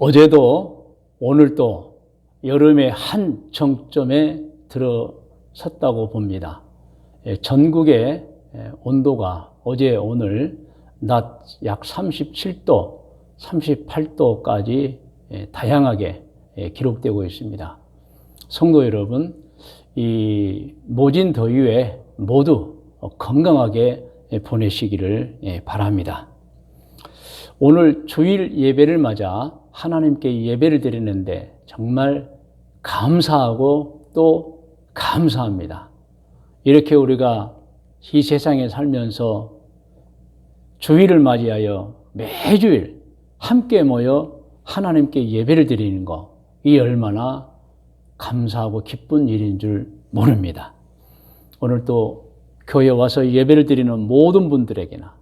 어제도 오늘도 여름의 한 정점에 들어섰다고 봅니다. 전국의 온도가 어제 오늘 낮 약 37도, 38도까지 다양하게 기록되고 있습니다. 성도 여러분, 이 모진 더위에 모두 건강하게 보내시기를 바랍니다. 오늘 주일 예배를 맞아 하나님께 예배를 드리는데 정말 감사하고 또 감사합니다. 이렇게 우리가 이 세상에 살면서 주일을 맞이하여 매주일 함께 모여 하나님께 예배를 드리는 것, 이 얼마나 감사하고 기쁜 일인 줄 모릅니다. 오늘 또 교회 와서 예배를 드리는 모든 분들에게나,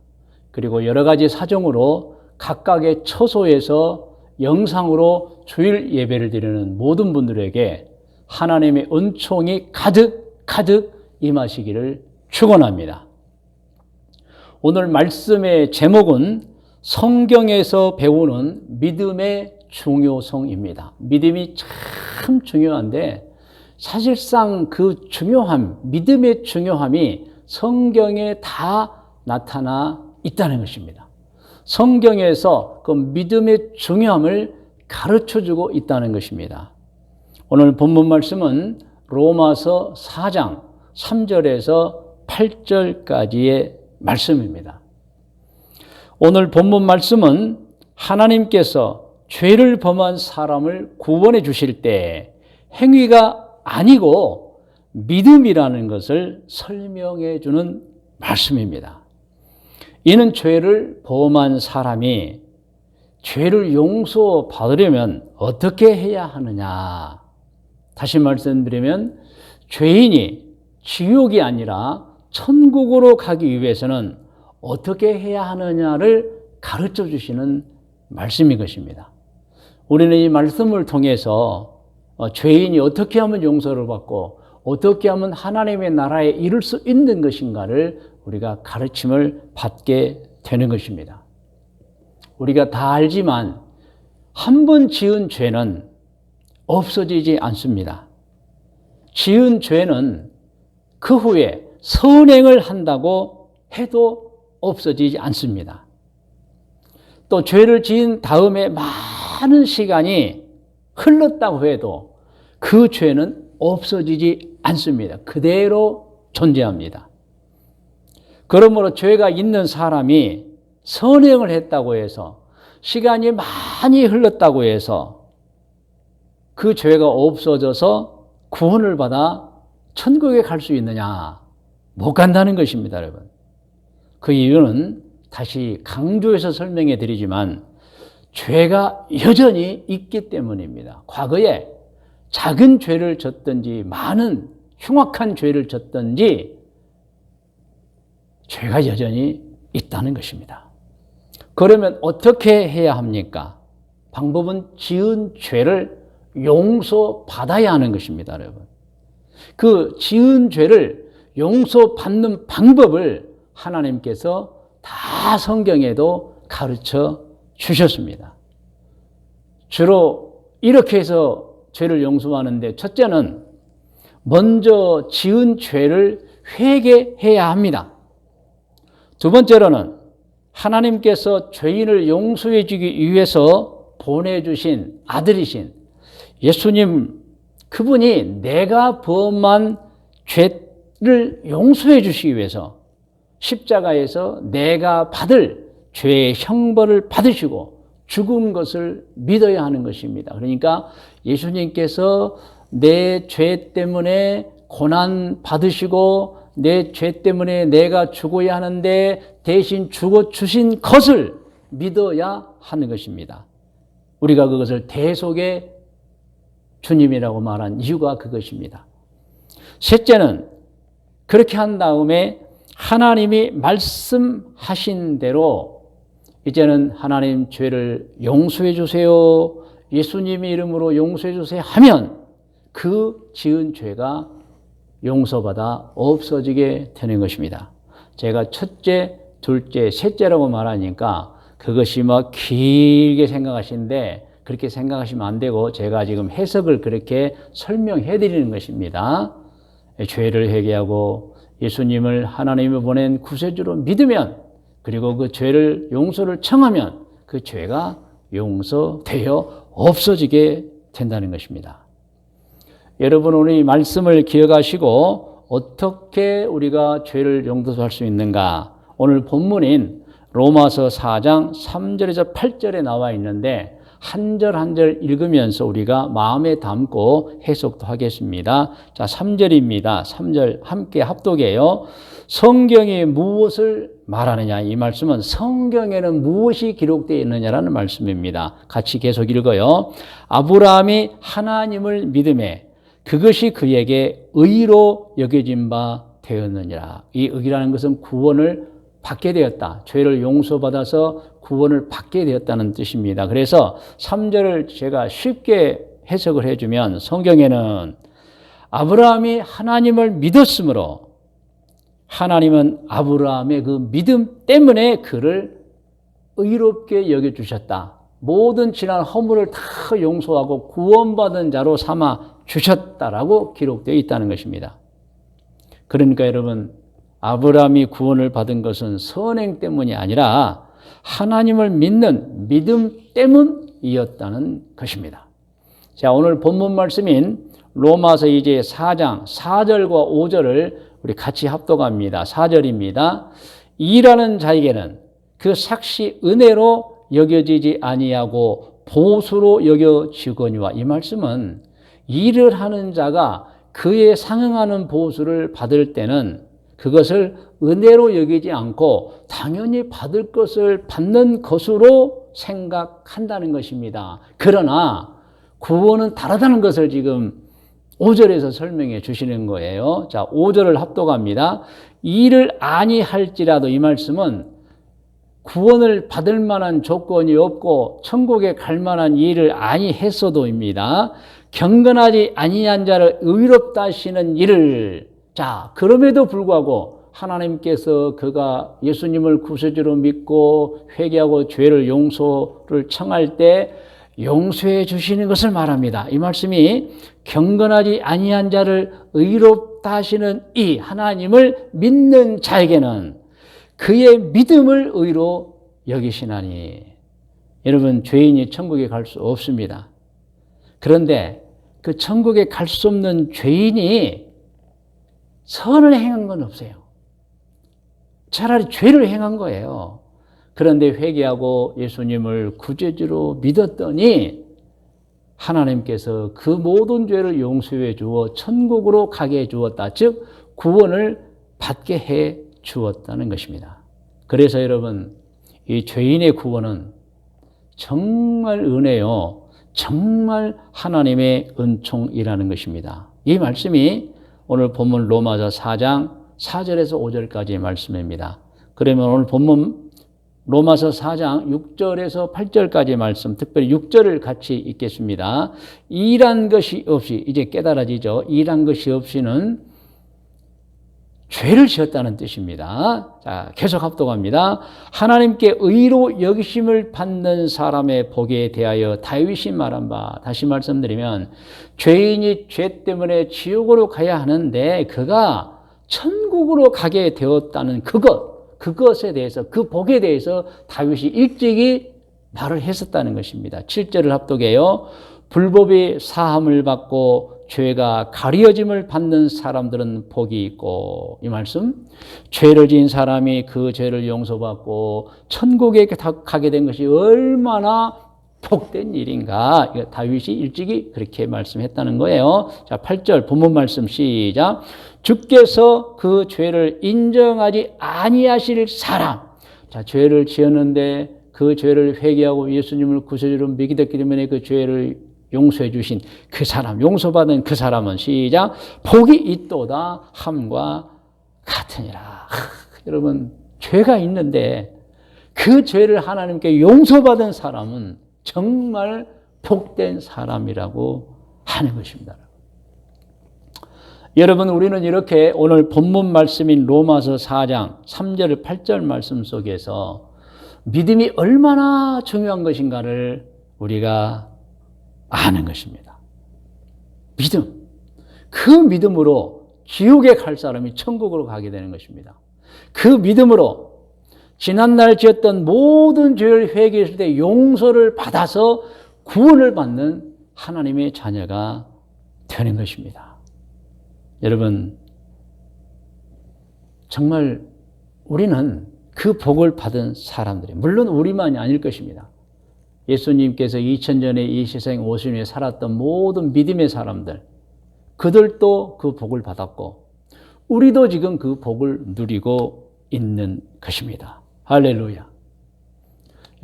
그리고 여러 가지 사정으로 각각의 처소에서 영상으로 주일 예배를 드리는 모든 분들에게 하나님의 은총이 가득 임하시기를 축원합니다. 오늘 말씀의 제목은 성경에서 배우는 믿음의 중요성입니다. 믿음이 참 중요한데 사실상 그 중요함, 믿음의 중요함이 성경에 다 나타나 있다는 것입니다. 성경에서 그 믿음의 중요함을 가르쳐주고 있다는 것입니다. 오늘 본문 말씀은 로마서 4장 3절에서 8절까지의 말씀입니다. 오늘 본문 말씀은 하나님께서 죄를 범한 사람을 구원해 주실 때 행위가 아니고 믿음이라는 것을 설명해 주는 말씀입니다. 이는 죄를 범한 사람이 죄를 용서받으려면 어떻게 해야 하느냐. 다시 말씀드리면 죄인이 지옥이 아니라 천국으로 가기 위해서는 어떻게 해야 하느냐를 가르쳐 주시는 말씀인 것입니다. 우리는 이 말씀을 통해서 죄인이 어떻게 하면 용서를 받고 어떻게 하면 하나님의 나라에 이룰 수 있는 것인가를 우리가 가르침을 받게 되는 것입니다. 우리가 다 알지만 한 번 지은 죄는 없어지지 않습니다. 지은 죄는 그 후에 선행을 한다고 해도 없어지지 않습니다. 또 죄를 지은 다음에 많은 시간이 흘렀다고 해도 그 죄는 없어지지 않습니다. 그대로 존재합니다. 그러므로 죄가 있는 사람이 선행을 했다고 해서 시간이 많이 흘렀다고 해서 그 죄가 없어져서 구원을 받아 천국에 갈 수 있느냐? 못 간다는 것입니다, 여러분. 그 이유는 다시 강조해서 설명해 드리지만 죄가 여전히 있기 때문입니다. 과거에 작은 죄를 졌든지 많은 흉악한 죄를 졌든지 죄가 여전히 있다는 것입니다. 그러면 어떻게 해야 합니까? 방법은 지은 죄를 용서받아야 하는 것입니다, 여러분. 그 지은 죄를 용서받는 방법을 하나님께서 다 성경에도 가르쳐 주셨습니다. 주로 이렇게 해서 죄를 용서하는데, 첫째는 먼저 지은 죄를 회개해야 합니다. 두 번째로는 하나님께서 죄인을 용서해 주기 위해서 보내주신 아들이신 예수님, 그분이 내가 범한 죄를 용서해 주시기 위해서 십자가에서 내가 받을 죄의 형벌을 받으시고 죽은 것을 믿어야 하는 것입니다. 그러니까 예수님께서 내 죄 때문에 고난 받으시고 내 죄 때문에 내가 죽어야 하는데 대신 죽어 주신 것을 믿어야 하는 것입니다. 우리가 그것을 대속의 주님이라고 말한 이유가 그것입니다. 셋째는 그렇게 한 다음에 하나님이 말씀하신 대로 이제는 하나님 죄를 용서해 주세요, 예수님의 이름으로 용서해 주세요 하면 그 지은 죄가 용서받아 없어지게 되는 것입니다. 제가 첫째, 둘째, 셋째라고 말하니까 그것이 막 길게 생각하시는데 그렇게 생각하시면 안 되고 제가 지금 해석을 그렇게 설명해 드리는 것입니다. 죄를 회개하고 예수님을 하나님이 보낸 구세주로 믿으면 그리고 그 죄를 용서를 청하면 그 죄가 용서되어 없어지게 된다는 것입니다. 여러분 오늘 이 말씀을 기억하시고 어떻게 우리가 죄를 용서할 수 있는가? 오늘 본문인 로마서 4장 3절에서 8절에 나와 있는데 한 절 한 절 읽으면서 우리가 마음에 담고 해석도 하겠습니다. 자, 3절입니다. 3절 함께 합독해요. 성경이 무엇을 말하느냐? 이 말씀은 성경에는 무엇이 기록되어 있느냐라는 말씀입니다. 같이 계속 읽어요. 아브라함이 하나님을 믿음에 그것이 그에게 의로 여겨진 바 되었느니라. 이 의라는 것은 구원을 받게 되었다. 죄를 용서받아서 구원을 받게 되었다는 뜻입니다. 그래서 3절을 제가 쉽게 해석을 해주면 성경에는 아브라함이 하나님을 믿었으므로 하나님은 아브라함의 그 믿음 때문에 그를 의롭게 여겨주셨다. 모든 지난 허물을 다 용서하고 구원받은 자로 삼아 주셨다라고 기록되어 있다는 것입니다. 그러니까 여러분 아브라함이 구원을 받은 것은 선행 때문이 아니라 하나님을 믿는 믿음 때문이었다는 것입니다. 자, 오늘 본문 말씀인 로마서 이제 4장 4절과 5절을 우리 같이 합독합니다. 4절입니다. 일하는 자에게는 그 삭시 은혜로 여겨지지 아니하고 보수로 여겨지거니와. 이 말씀은 일을 하는 자가 그에 상응하는 보수를 받을 때는 그것을 은혜로 여기지 않고 당연히 받을 것을 받는 것으로 생각한다는 것입니다. 그러나 구원은 다르다는 것을 지금 5절에서 설명해 주시는 거예요. 자, 5절을 합독합니다. 일을 아니할지라도 이 말씀은 구원을 받을 만한 조건이 없고 천국에 갈 만한 일을 아니했어도입니다. 경건하지 아니한 자를 의롭다 하시는 일을, 자, 그럼에도 불구하고 하나님께서 그가 예수님을 구세주로 믿고 회개하고 죄를 용서를 청할 때 용서해 주시는 것을 말합니다. 이 말씀이 경건하지 아니한 자를 의롭다 하시는 이 하나님을 믿는 자에게는 그의 믿음을 의로 여기시나니. 여러분, 죄인이 천국에 갈 수 없습니다. 그런데 그 천국에 갈 수 없는 죄인이 선을 행한 건 없어요. 차라리 죄를 행한 거예요. 그런데 회개하고 예수님을 구제주로 믿었더니 하나님께서 그 모든 죄를 용서해 주어 천국으로 가게 해 주었다. 즉 구원을 받게 해 주었다는 것입니다. 그래서 여러분, 이 죄인의 구원은 정말 은혜요, 정말 하나님의 은총이라는 것입니다. 이 말씀이 오늘 본문 로마서 4장 4절에서 5절까지의 말씀입니다. 그러면 오늘 본문 로마서 4장 6절에서 8절까지의 말씀, 특별히 6절을 같이 읽겠습니다. 일한 것이 없이, 이제 깨달아지죠. 일한 것이 없이는 죄를 지었다는 뜻입니다. 자, 계속 합독합니다. 하나님께 의로 여기심을 받는 사람의 복에 대하여 다윗이 말한 바, 다시 말씀드리면 죄인이 죄 때문에 지옥으로 가야 하는데 그가 천국으로 가게 되었다는 그것에 대해서, 그 복에 대해서 다윗이 일찍이 말을 했었다는 것입니다. 7절을 합독해요. 불법이 사함을 받고 죄가 가려짐을 받는 사람들은 복이 있고, 이 말씀, 죄를 지은 사람이 그 죄를 용서받고 천국에 가게 된 것이 얼마나 복된 일인가. 다윗이 일찍이 그렇게 말씀했다는 거예요. 자, 8절 본문 말씀 시작. 주께서 그 죄를 인정하지 아니하실 사람. 자, 죄를 지었는데 그 죄를 회개하고 예수님을 구세주로 믿기 때문에 그 죄를 용서해 주신 그 사람, 용서받은 그 사람은 시작. 복이 있도다 함과 같으니라. 여러분, 죄가 있는데 그 죄를 하나님께 용서받은 사람은 정말 복된 사람이라고 하는 것입니다. 여러분, 우리는 이렇게 오늘 본문 말씀인 로마서 4장 3절 8절 말씀 속에서 믿음이 얼마나 중요한 것인가를 우리가 아는 것입니다. 믿음. 그 믿음으로 지옥에 갈 사람이 천국으로 가게 되는 것입니다. 그 믿음으로 지난날 지었던 모든 죄를 회개했을 때 용서를 받아서 구원을 받는 하나님의 자녀가 되는 것입니다. 여러분, 정말 우리는 그 복을 받은 사람들이, 물론 우리만이 아닐 것입니다. 예수님께서 2000년에 이 세상에 오신 후에 살았던 모든 믿음의 사람들, 그들도 그 복을 받았고 우리도 지금 그 복을 누리고 있는 것입니다. 할렐루야.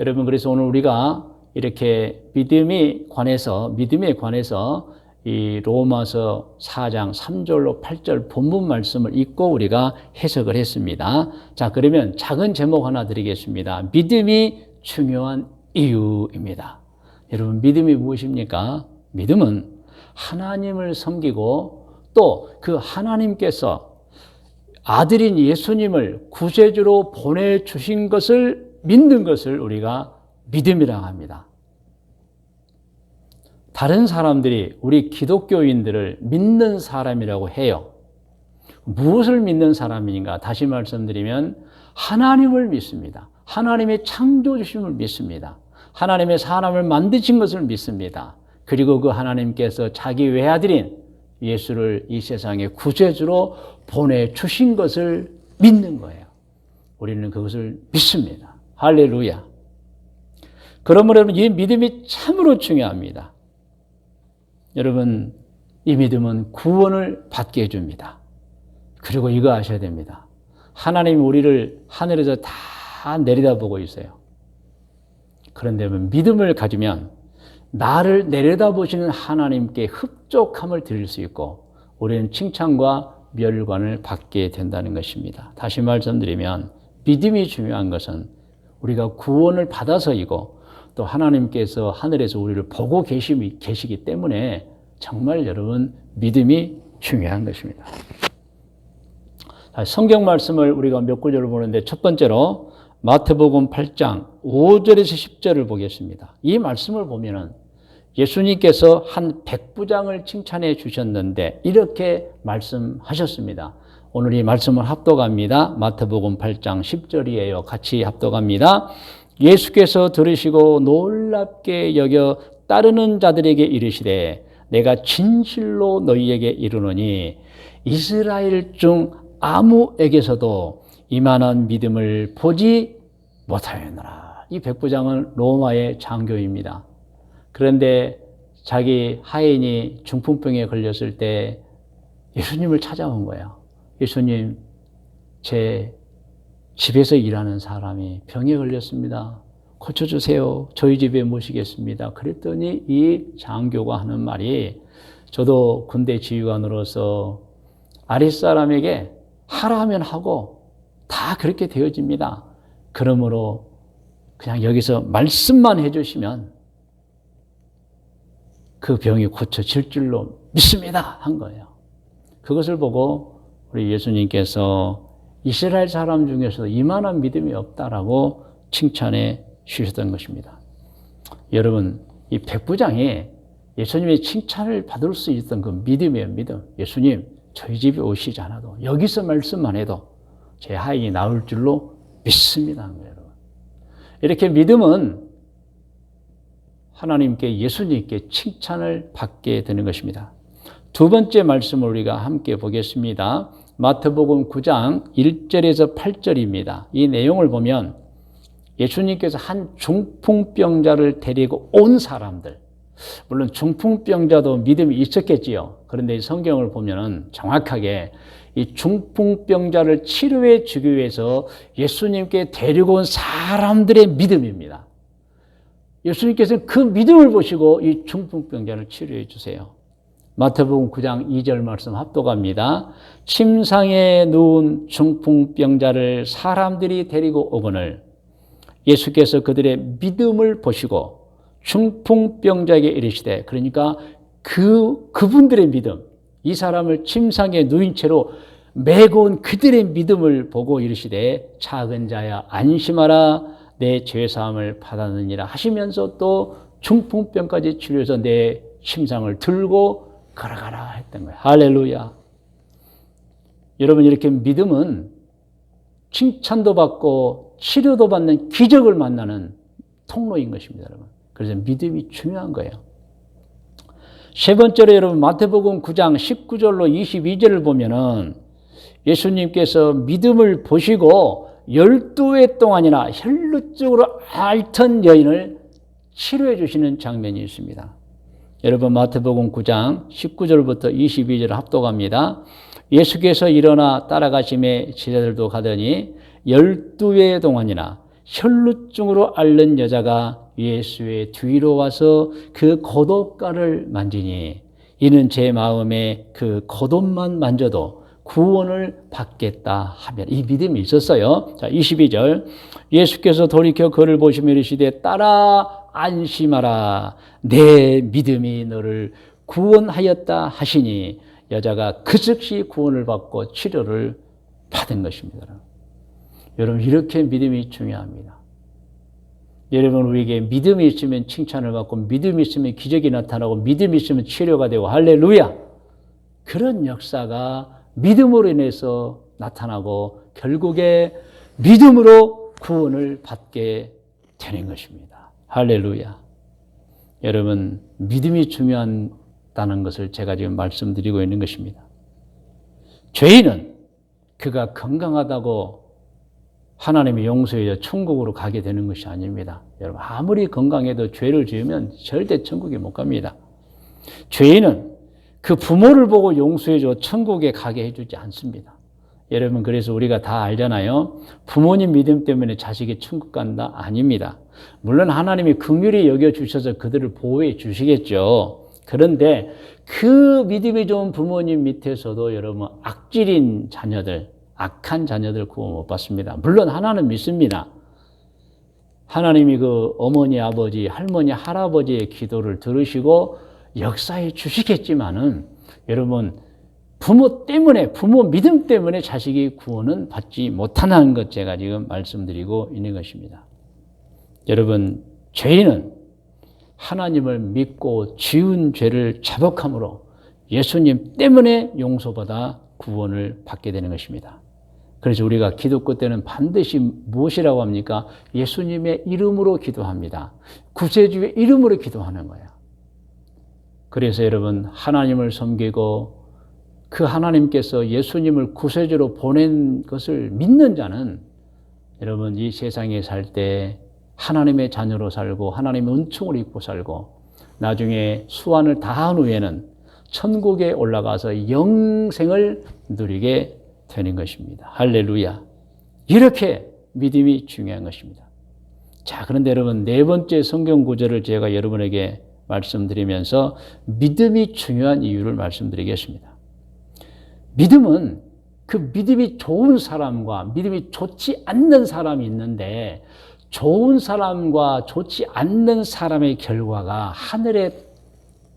여러분, 그래서 오늘 우리가 이렇게 믿음에 관해서 이 로마서 4장 3절로 8절 본문 말씀을 읽고 우리가 해석을 했습니다. 자, 그러면 작은 제목 하나 드리겠습니다. 믿음이 중요한 이유입니다. 여러분, 믿음이 무엇입니까? 믿음은 하나님을 섬기고 또 그 하나님께서 아들인 예수님을 구세주로 보내주신 것을 믿는 것을 우리가 믿음이라고 합니다. 다른 사람들이 우리 기독교인들을 믿는 사람이라고 해요. 무엇을 믿는 사람인가? 다시 말씀드리면 하나님을 믿습니다. 하나님의 창조주심을 믿습니다. 하나님의 사람을 만드신 것을 믿습니다. 그리고 그 하나님께서 자기 외아들인 예수를 이 세상에 구세주로 보내주신 것을 믿는 거예요. 우리는 그것을 믿습니다. 할렐루야. 그러므로 여러분, 이 믿음이 참으로 중요합니다. 여러분, 이 믿음은 구원을 받게 해줍니다. 그리고 이거 아셔야 됩니다. 하나님이 우리를 하늘에서 다 내려다보고 있어요. 그런데 믿음을 가지면 나를 내려다보시는 하나님께 흡족함을 드릴 수 있고 우리는 칭찬과 멸관을 받게 된다는 것입니다. 다시 말씀드리면 믿음이 중요한 것은 우리가 구원을 받아서이고 또 하나님께서 하늘에서 우리를 보고 계시기 때문에 정말 여러분 믿음이 중요한 것입니다. 성경 말씀을 우리가 몇 구절을 보는데 첫 번째로 마태복음 8장 5절에서 10절을 보겠습니다. 이 말씀을 보면은 예수님께서 한 백부장을 칭찬해 주셨는데 이렇게 말씀하셨습니다. 오늘 이 말씀을 합독합니다. 마태복음 8장 10절이에요. 같이 합독합니다. 예수께서 들으시고 놀랍게 여겨 따르는 자들에게 이르시되 내가 진실로 너희에게 이르노니 이스라엘 중 아무에게서도 이만한 믿음을 보지 못하였노라. 이 백부장은 로마의 장교입니다. 그런데 자기 하인이 중풍병에 걸렸을 때 예수님을 찾아온 거예요. 예수님, 제 집에서 일하는 사람이 병에 걸렸습니다. 고쳐주세요. 저희 집에 모시겠습니다. 그랬더니 이 장교가 하는 말이, 저도 군대 지휘관으로서 아랫사람에게 하라 하면 하고 다 그렇게 되어집니다. 그러므로 그냥 여기서 말씀만 해주시면 그 병이 고쳐질 줄로 믿습니다 한 거예요. 그것을 보고 우리 예수님께서 이스라엘 사람 중에서 이만한 믿음이 없다라고 칭찬해 주셨던 것입니다. 여러분, 이 백부장이 예수님의 칭찬을 받을 수 있었던 그 믿음이에요. 믿음. 예수님, 저희 집에 오시지 않아도 여기서 말씀만 해도 제 하인이 나을 줄로 믿습니다. 여러분. 이렇게 믿음은 하나님께, 예수님께 칭찬을 받게 되는 것입니다. 두 번째 말씀을 우리가 함께 보겠습니다. 마태복음 9장 1절에서 8절입니다. 이 내용을 보면 예수님께서 한 중풍병자를 데리고 온 사람들, 물론 중풍병자도 믿음이 있었겠지요. 그런데 이 성경을 보면 정확하게 이 중풍병자를 치료해 주기 위해서 예수님께 데리고 온 사람들의 믿음입니다. 예수님께서는 그 믿음을 보시고 이 중풍병자를 치료해 주세요. 마태복음 9장 2절 말씀 합독합니다. 침상에 누운 중풍병자를 사람들이 데리고 오거늘 예수께서 그들의 믿음을 보시고 중풍병자에게 이르시되, 그러니까 그분들의 믿음, 이 사람을 침상에 누인 채로 메고 온 그들의 믿음을 보고 이르시되 작은 자야 안심하라 내 죄사함을 받았느니라 하시면서 또 중풍병까지 치료해서 내 심상을 들고 걸어가라 했던 거예요. 할렐루야. 여러분, 이렇게 믿음은 칭찬도 받고 치료도 받는 기적을 만나는 통로인 것입니다, 여러분. 그래서 믿음이 중요한 거예요. 세 번째로 여러분, 마태복음 9장 19절로 22절을 보면은 예수님께서 믿음을 보시고 12해 동안이나 혈루증으로 앓던 여인을 치료해 주시는 장면이 있습니다. 여러분, 마태복음 9장 19절부터 22절을 합독합니다. 예수께서 일어나 따라가심에 제자들도 가더니 12해 동안이나 혈루증으로 앓는 여자가 예수의 뒤로 와서 그 겉옷가를 만지니 이는 제 마음에 그 겉옷만 만져도 구원을 받겠다 하면, 이 믿음이 있었어요. 자, 22절. 예수께서 돌이켜 그를 보시며 이르시되 따라 안심하라. 내 믿음이 너를 구원하였다 하시니 여자가 그 즉시 구원을 받고 치료를 받은 것입니다. 여러분, 이렇게 믿음이 중요합니다. 여러분, 우리에게 믿음이 있으면 칭찬을 받고 믿음이 있으면 기적이 나타나고 믿음이 있으면 치료가 되고, 할렐루야. 그런 역사가 믿음으로 인해서 나타나고 결국에 믿음으로 구원을 받게 되는 것입니다. 할렐루야. 여러분, 믿음이 중요하다는 것을 제가 지금 말씀드리고 있는 것입니다. 죄인은 그가 건강하다고 하나님이 용서해 천국으로 가게 되는 것이 아닙니다. 여러분, 아무리 건강해도 죄를 지으면 절대 천국에 못 갑니다. 죄인은 그 부모를 보고 용서해줘 천국에 가게 해주지 않습니다. 여러분, 그래서 우리가 다 알잖아요. 부모님 믿음 때문에 자식이 천국 간다? 아닙니다. 물론 하나님이 긍휼히 여겨주셔서 그들을 보호해 주시겠죠. 그런데 그 믿음이 좋은 부모님 밑에서도 여러분, 악질인 자녀들, 악한 자녀들 구원 못 받습니다. 물론 하나는 믿습니다. 하나님이 그 어머니, 아버지, 할머니, 할아버지의 기도를 들으시고 역사해 주시겠지만은 여러분, 부모 때문에, 부모 믿음 때문에 자식이 구원은 받지 못하는 것 제가 지금 말씀드리고 있는 것입니다. 여러분, 죄인은 하나님을 믿고 지은 죄를 자복함으로 예수님 때문에 용서받아 구원을 받게 되는 것입니다. 그래서 우리가 기도 때는 반드시 무엇이라고 합니까? 예수님의 이름으로 기도합니다. 구세주의 이름으로 기도하는 거예요. 그래서 여러분, 하나님을 섬기고 그 하나님께서 예수님을 구세주로 보낸 것을 믿는 자는 여러분, 이 세상에 살 때 하나님의 자녀로 살고 하나님의 은총을 입고 살고 나중에 수완을 다한 후에는 천국에 올라가서 영생을 누리게 되는 것입니다. 할렐루야. 이렇게 믿음이 중요한 것입니다. 자, 그런데 여러분, 네 번째 성경 구절을 제가 여러분에게 말씀드리면서 믿음이 중요한 이유를 말씀드리겠습니다. 믿음은 그 믿음이 좋은 사람과 믿음이 좋지 않는 사람이 있는데 좋은 사람과 좋지 않는 사람의 결과가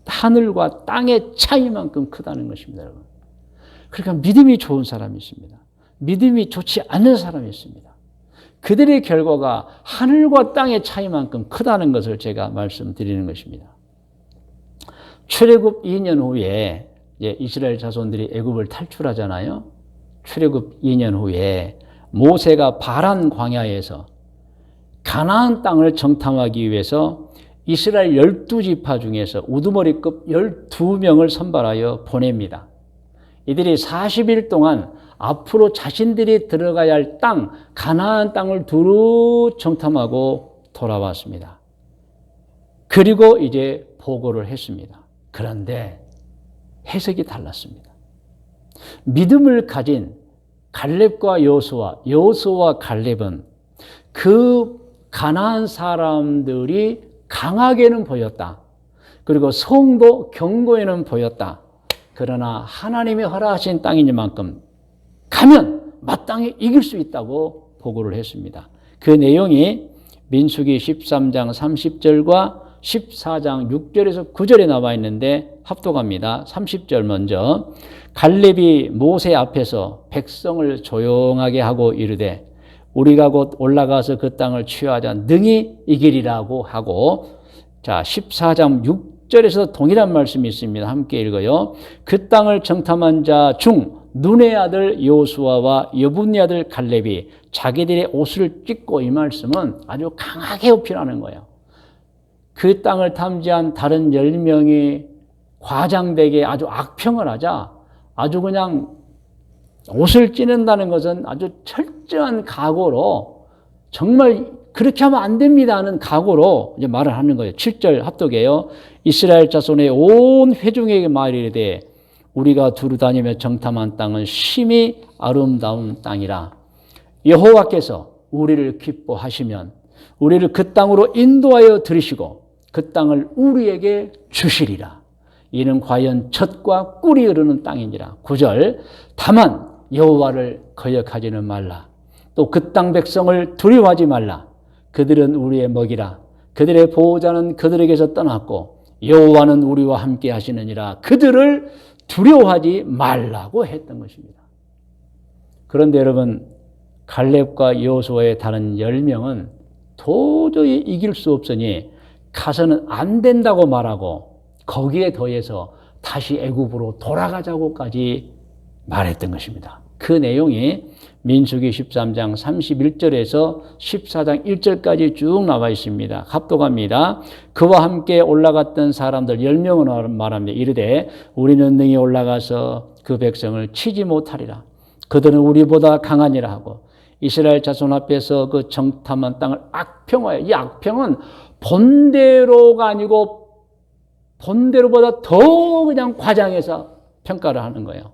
하늘과 땅의 차이만큼 크다는 것입니다, 여러분. 그러니까 믿음이 좋은 사람이 있습니다. 믿음이 좋지 않는 사람이 있습니다. 그들의 결과가 하늘과 땅의 차이만큼 크다는 것을 제가 말씀드리는 것입니다. 출애굽 2년 후에 이스라엘 자손들이 애굽을 탈출하잖아요. 출애굽 2년 후에 모세가 바란 광야에서 가나안 땅을 정탐하기 위해서 이스라엘 12지파 중에서 우두머리급 12명을 선발하여 보냅니다. 이들이 40일 동안 앞으로 자신들이 들어가야 할 땅, 가나안 땅을 두루 정탐하고 돌아왔습니다. 그리고 이제 보고를 했습니다. 그런데 해석이 달랐습니다. 믿음을 가진 갈렙과 여호수아와 갈렙은 그 가나안 사람들이 강하게는 보였다. 그리고 성도 견고에는 보였다. 그러나 하나님이 허락하신 땅이니만큼 가면 마땅히 이길 수 있다고 보고를 했습니다. 그 내용이 민수기 13장 30절과 14장 6절에서 9절에 나와 있는데 합독합니다. 30절 먼저. 갈렙이 모세 앞에서 백성을 조용하게 하고 이르되 우리가 곧 올라가서 그 땅을 취하자 능히 이기리라고 하고 자, 14장 6절에서 동일한 말씀이 있습니다. 함께 읽어요. 그 땅을 정탐한 자 중 눈의 아들 여호수아와 여분의 아들 갈렙이 자기들의 옷을 찢고, 이 말씀은 아주 강하게 어필하는 거예요. 그 땅을 탐지한 다른 10명이 과장되게 아주 악평을 하자 아주 그냥 옷을 찢는다는 것은 아주 철저한 각오로, 정말 그렇게 하면 안 됩니다 하는 각오로 이제 말을 하는 거예요. 7절 합독이에요. 이스라엘 자손의 온 회중에게 말이르되 우리가 두루 다니며 정탐한 땅은 심히 아름다운 땅이라. 여호와께서 우리를 기뻐하시면 우리를 그 땅으로 인도하여 들이시고 그 땅을 우리에게 주시리라. 이는 과연 젖과 꿀이 흐르는 땅이니라. 9절 다만 여호와를 거역하지는 말라. 또 그 땅 백성을 두려워하지 말라. 그들은 우리의 먹이라. 그들의 보호자는 그들에게서 떠났고 여호와는 우리와 함께 하시느니라. 그들을 두려워하지 말라고 했던 것입니다. 그런데 여러분, 갈렙과 여호수아의 다른 10명은 도저히 이길 수 없으니 가서는 안 된다고 말하고 거기에 더해서 다시 애굽으로 돌아가자고까지 말했던 것입니다. 그 내용이 민수기 13장 31절에서 14장 1절까지 쭉 나와 있습니다. 합독합니다. 그와 함께 올라갔던 사람들 10명은 말합니다. 이르되 우리는 능히 올라가서 그 백성을 치지 못하리라. 그들은 우리보다 강하니라 하고 이스라엘 자손 앞에서 그 정탐한 땅을 악평하여, 이 악평은 본대로가 아니고 본대로보다 더 그냥 과장해서 평가를 하는 거예요.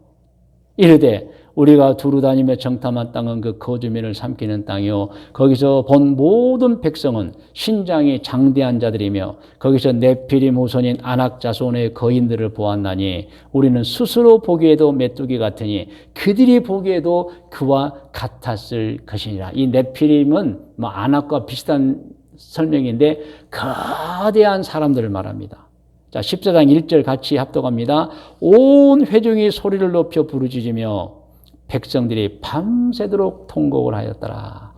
이르되 우리가 두루 다니며 정탐한 땅은 그 거주민을 삼키는 땅이요 거기서 본 모든 백성은 신장이 장대한 자들이며 거기서 네피림 후손인 아낙 자손의 거인들을 보았나니 우리는 스스로 보기에도 메뚜기 같으니 그들이 보기에도 그와 같았을 것이니라. 이 네피림은 뭐 아낙과 비슷한 설명인데 거대한 사람들을 말합니다. 자, 14장 1절 같이 합독합니다. 온 회중이 소리를 높여 부르짖으며 백성들이 밤새도록 통곡을 하였더라.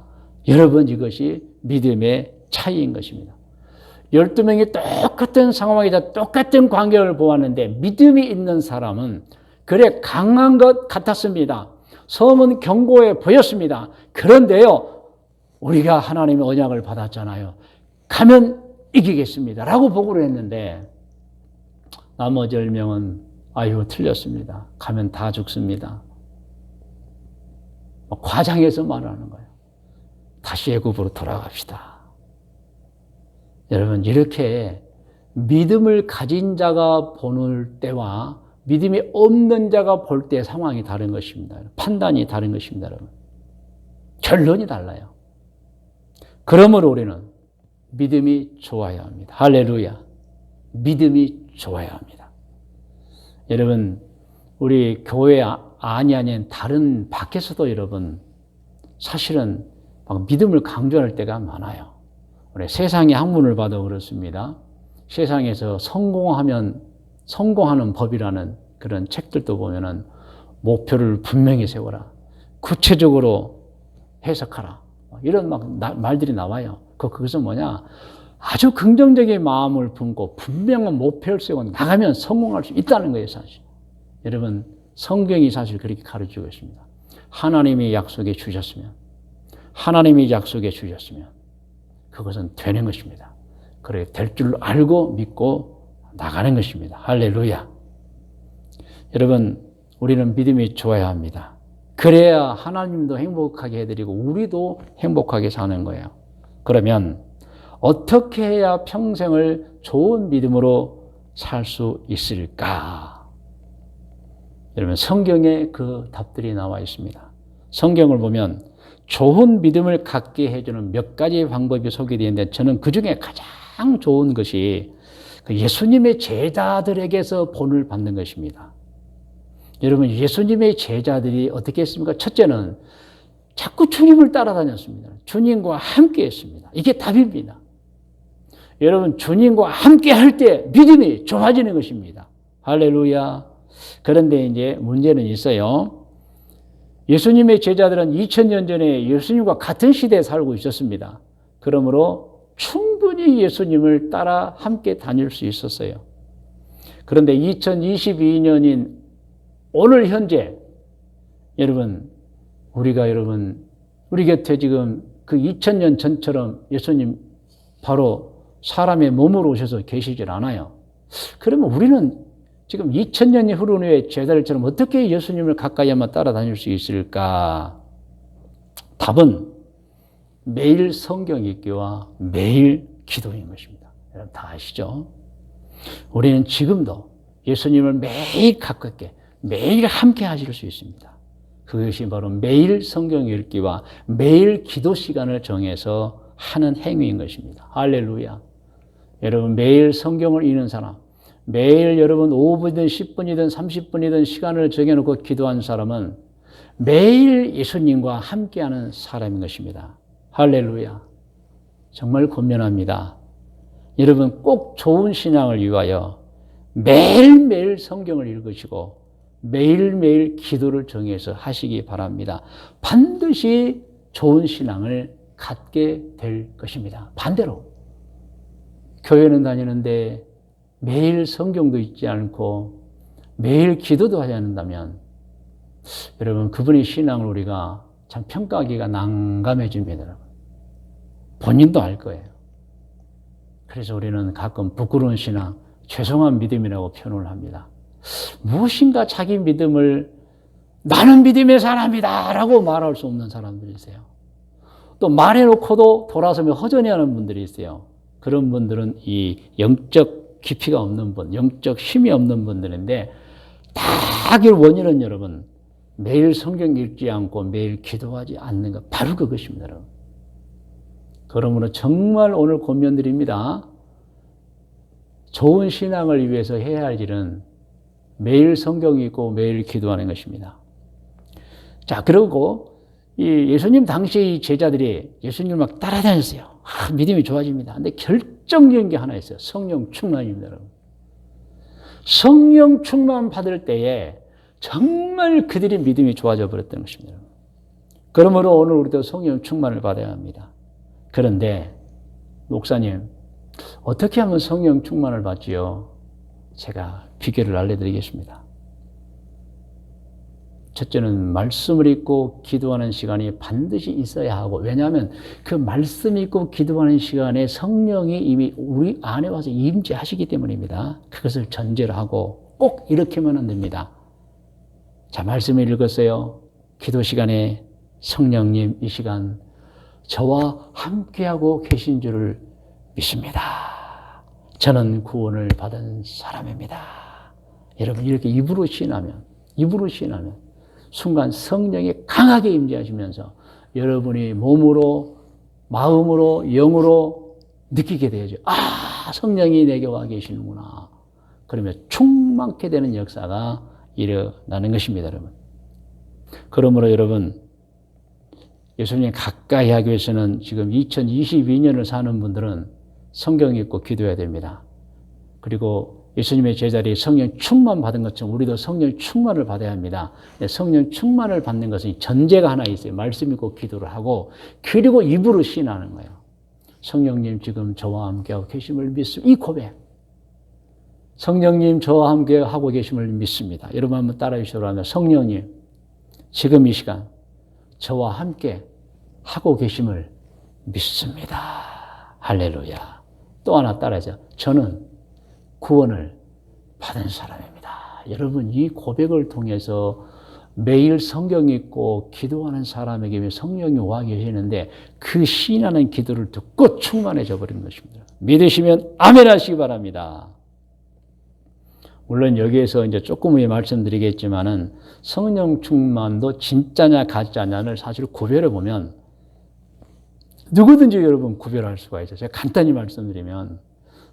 여러분, 이것이 믿음의 차이인 것입니다. 12명이 똑같은 상황이자 똑같은 광경을 보았는데 믿음이 있는 사람은 그래 강한 것 같았습니다. 성은 견고해 보였습니다. 그런데요, 우리가 하나님의 언약을 받았잖아요. 가면 이기겠습니다 라고 보고를 했는데 나머지 10명은 아유 틀렸습니다. 가면 다 죽습니다. 과장해서 말하는 거예요. 다시 애굽으로 돌아갑시다. 여러분, 이렇게 믿음을 가진 자가 보는 때와 믿음이 없는 자가 볼 때 상황이 다른 것입니다. 판단이 다른 것입니다. 여러분, 결론이 달라요. 그러므로 우리는 믿음이 좋아야 합니다. 할렐루야. 믿음이 좋아야 합니다. 여러분, 우리 교회 아닌 다른 밖에서도 여러분 사실은 막 믿음을 강조할 때가 많아요. 우리 세상의 학문을 봐도 그렇습니다. 세상에서 성공하는 법이라는 그런 책들도 보면은 목표를 분명히 세워라. 구체적으로 해석하라. 이런 막 말들이 나와요. 그것은 뭐냐? 아주 긍정적인 마음을 품고 분명한 목표를 세우고 나가면 성공할 수 있다는 거예요, 사실. 여러분, 성경이 사실 그렇게 가르치고 있습니다. 하나님이 약속해 주셨으면 그것은 되는 것입니다. 그래 될 줄 알고 믿고 나가는 것입니다. 할렐루야. 여러분, 우리는 믿음이 좋아야 합니다. 그래야 하나님도 행복하게 해드리고 우리도 행복하게 사는 거예요. 그러면 어떻게 해야 평생을 좋은 믿음으로 살 수 있을까? 여러분, 성경에 그 답들이 나와 있습니다. 성경을 보면 좋은 믿음을 갖게 해주는 몇 가지 방법이 소개되어 있는데 저는 그 중에 가장 좋은 것이 예수님의 제자들에게서 본을 받는 것입니다. 여러분, 예수님의 제자들이 어떻게 했습니까? 첫째는 자꾸 주님을 따라다녔습니다. 주님과 함께 했습니다. 이게 답입니다. 여러분, 주님과 함께 할 때 믿음이 좋아지는 것입니다. 할렐루야. 그런데 이제 문제는 있어요. 예수님의 제자들은 2000년 전에 예수님과 같은 시대에 살고 있었습니다. 그러므로 충분히 예수님을 따라 함께 다닐 수 있었어요. 그런데 2022년인 오늘 현재 여러분 우리 곁에 지금 그 2000년 전처럼 예수님 바로 사람의 몸으로 오셔서 계시질 않아요. 그러면 우리는 지금 2000년이 흐른 후에 제자들처럼 어떻게 예수님을 가까이 한번 따라다닐 수 있을까? 답은 매일 성경 읽기와 매일 기도인 것입니다. 여러분 다 아시죠? 우리는 지금도 예수님을 매일 가깝게 매일 함께 하실 수 있습니다. 그것이 바로 매일 성경 읽기와 매일 기도 시간을 정해서 하는 행위인 것입니다. 할렐루야. 여러분 매일 성경을 읽는 사람, 매일 여러분 5분이든 10분이든 30분이든 시간을 정해놓고 기도한 사람은 매일 예수님과 함께하는 사람인 것입니다. 할렐루야. 정말 권면합니다. 여러분 꼭 좋은 신앙을 위하여 매일매일 성경을 읽으시고 매일매일 기도를 정해서 하시기 바랍니다. 반드시 좋은 신앙을 갖게 될 것입니다. 반대로 교회는 다니는데 매일 성경도 읽지 않고 매일 기도도 하지 않는다면 여러분 그분의 신앙을 우리가 참 평가하기가 난감해집니다. 여러분. 본인도 알 거예요. 그래서 우리는 가끔 부끄러운 신앙, 죄송한 믿음이라고 표현을 합니다. 무엇인가 자기 믿음을 나는 믿음의 사람이다 라고 말할 수 없는 사람들이 있어요. 또 말해놓고도 돌아서며 허전히 하는 분들이 있어요. 그런 분들은 이 영적 깊이가 없는 분, 영적 힘이 없는 분들인데 딱 이 원인은 여러분 매일 성경 읽지 않고 매일 기도하지 않는 것 바로 그것입니다. 여러분. 그러므로 정말 오늘 권면드립니다. 좋은 신앙을 위해서 해야 할 일은 매일 성경 읽고 매일 기도하는 것입니다. 자, 그리고 이 예수님 당시 제자들이 예수님을 막 따라다녔어요. 믿음이 좋아집니다. 근데 결정적인 게 하나 있어요. 성령 충만입니다, 여러분. 성령 충만 받을 때에 정말 그들의 믿음이 좋아져 버렸던 것입니다. 그러므로 오늘 우리도 성령 충만을 받아야 합니다. 그런데 목사님, 어떻게 하면 성령 충만을 받지요? 제가 비결을 알려드리겠습니다. 첫째는 말씀을 읽고 기도하는 시간이 반드시 있어야 하고, 왜냐하면 그 말씀 읽고 기도하는 시간에 성령이 이미 우리 안에 와서 임재하시기 때문입니다. 그것을 전제로 하고 꼭 이렇게만 안 됩니다. 자, 말씀을 읽었어요. 기도 시간에 성령님 이 시간 저와 함께하고 계신 줄을 믿습니다. 저는 구원을 받은 사람입니다. 여러분 이렇게 입으로 시인하면 순간 성령이 강하게 임재하시면서 여러분이 몸으로 마음으로 영으로 느끼게 되죠. 아, 성령이 내게 와 계시는구나. 그러면 충만케 되는 역사가 일어나는 것입니다, 여러분. 그러므로 여러분 예수님 가까이 하기 위해서는 지금 2022년을 사는 분들은 성경 읽고 기도해야 됩니다. 그리고 예수님의 제자들이 성령 충만 받은 것처럼 우리도 성령 충만을 받아야 합니다. 성령 충만을 받는 것은 전제가 하나 있어요. 말씀 읽고 기도를 하고 그리고 입으로 시인하는 거예요. 성령님 지금 저와 함께하고 계심을 믿습니다. 이 고백. 성령님 저와 함께 하고 계심을 믿습니다. 여러분 한번 따라해 주시라고 하면 성령님 지금 이 시간 저와 함께 하고 계심을 믿습니다. 할렐루야. 또 하나 따라하죠. 저는 구원을 받은 사람입니다. 여러분 이 고백을 통해서 매일 성경 읽고 기도하는 사람에게 성령이 와 계시는데 그 시인하는 기도를 듣고 충만해져 버리는 것입니다. 믿으시면 아멘 하시기 바랍니다. 물론 여기에서 이제 조금 후에 말씀드리겠지만은 성령 충만도 진짜냐 가짜냐를 사실 구별해 보면 누구든지 여러분 구별할 수가 있어요. 제가 간단히 말씀드리면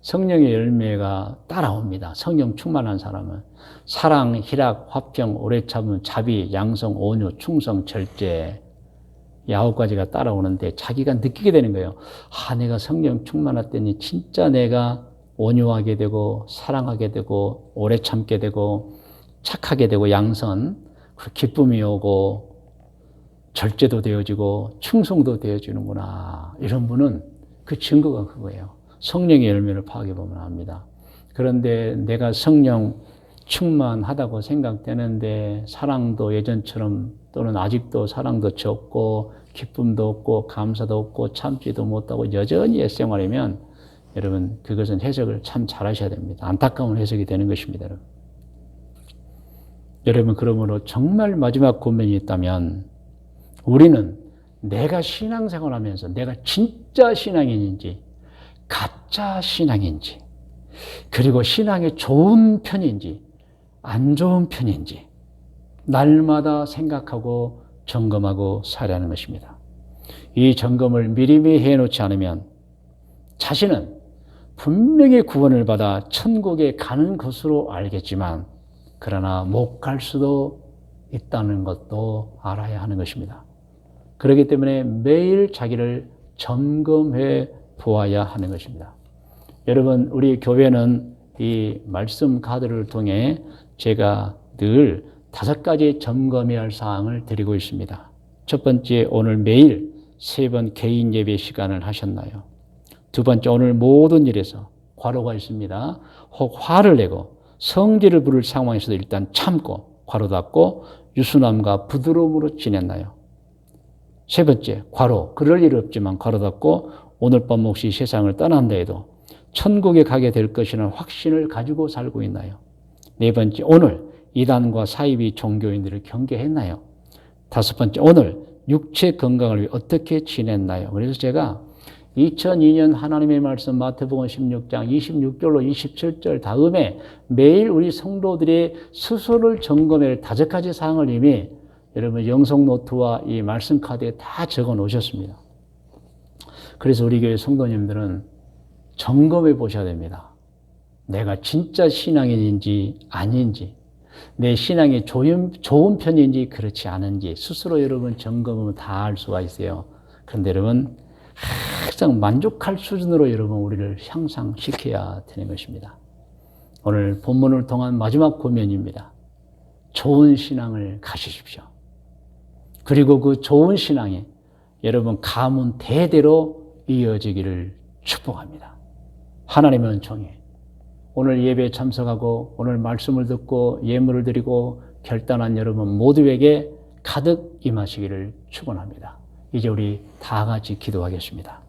성령의 열매가 따라옵니다. 성령 충만한 사람은 사랑, 희락, 화평, 오래 참음, 자비, 양성, 온유, 충성, 절제 9가지가 따라오는데 자기가 느끼게 되는 거예요. 아, 내가 성령 충만했더니 진짜 내가 온유하게 되고 사랑하게 되고 오래 참게 되고 착하게 되고 양선, 기쁨이 오고 절제도 되어지고 충성도 되어지는구나. 이런 분은 그 증거가 그거예요. 성령의 열매를 파악해 보면 압니다. 그런데 내가 성령 충만하다고 생각되는데 사랑도 예전처럼 또는 아직도 사랑도 적고 기쁨도 없고 감사도 없고 참지도 못하고 여전히 옛생활이면 여러분 그것은 해석을 참 잘하셔야 됩니다. 안타까운 해석이 되는 것입니다. 여러분 그러므로 정말 마지막 고민이 있다면 우리는 내가 신앙생활하면서 내가 진짜 신앙인인지 가짜 신앙인지 그리고 신앙이 좋은 편인지 안 좋은 편인지 날마다 생각하고 점검하고 살아야 하는 것입니다. 이 점검을 미리미리 해놓지 않으면 자신은 분명히 구원을 받아 천국에 가는 것으로 알겠지만 그러나 못 갈 수도 있다는 것도 알아야 하는 것입니다. 그렇기 때문에 매일 자기를 점검해 보아야 하는 것입니다. 여러분 우리 교회는 이 말씀 카드를 통해 제가 늘 5가지 점검해야 할 사항을 드리고 있습니다. 첫 번째, 오늘 매일 3번 개인 예배 시간을 하셨나요? 두 번째, 오늘 모든 일에서 괄호가 있습니다. 혹 화를 내고 성질을 부릴 상황에서도 일단 참고 괄호 닫고 유순함과 부드러움으로 지냈나요? 세 번째, 괄호 그럴 일 없지만 괄호 닫고 오늘 밤 혹시 세상을 떠난다 해도 천국에 가게 될 것이라는 확신을 가지고 살고 있나요? 네 번째, 오늘 이단과 사이비 종교인들을 경계했나요? 다섯 번째, 오늘 육체 건강을 위해 어떻게 지냈나요? 그래서 제가 2002년 하나님의 말씀 마태복음 16장 26절로 27절 다음에 매일 우리 성도들이 스스로를 점검할 5가지 사항을 이미 여러분 영성 노트와 이 말씀 카드에 다 적어 놓으셨습니다. 그래서 우리 교회 성도님들은 점검해 보셔야 됩니다. 내가 진짜 신앙인인지 아닌지, 내 신앙이 좋은 편인지 그렇지 않은지 스스로 여러분 점검하면 다 알 수가 있어요. 그런데 여러분 항상 만족할 수준으로 여러분 우리를 향상시켜야 되는 것입니다. 오늘 본문을 통한 마지막 고면입니다. 좋은 신앙을 가지십시오. 그리고 그 좋은 신앙이 여러분 가문 대대로 이어지기를 축복합니다. 하나님의 은총이 오늘 예배에 참석하고 오늘 말씀을 듣고 예물을 드리고 결단한 여러분 모두에게 가득 임하시기를 축원합니다. 이제 우리 다 같이 기도하겠습니다.